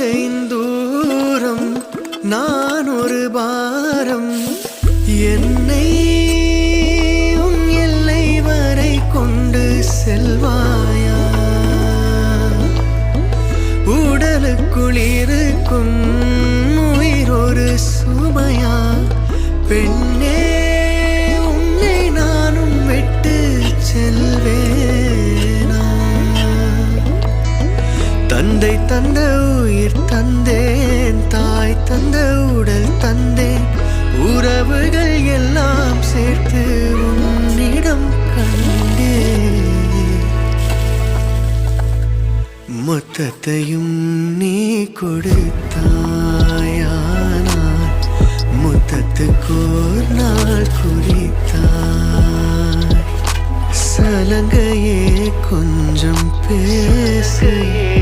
பாதையின் தூரம் நான் ஒரு பாரம் என்னை உன் எல்லை வரை கொண்டு செல்வாயா உடலுக்குள் இருக்கும் உயிர் ஒரு சுமையா பெண்ணே உன்னை நானும் விட்டு செல்வேனா தந்தை தந்த உயிர் தந்தேன் தாய் தந்த உடல் தந்தேன் உறவுகள் எல்லாம் சேர்த்து உன்னிடம் கண்டேன் மொத்தத்தையும் நீ கொடுத்தாயானால் முத்தத்துக்கோர் நாள் குறித்தாய் சலங்கையே கொஞ்சம் பேசையே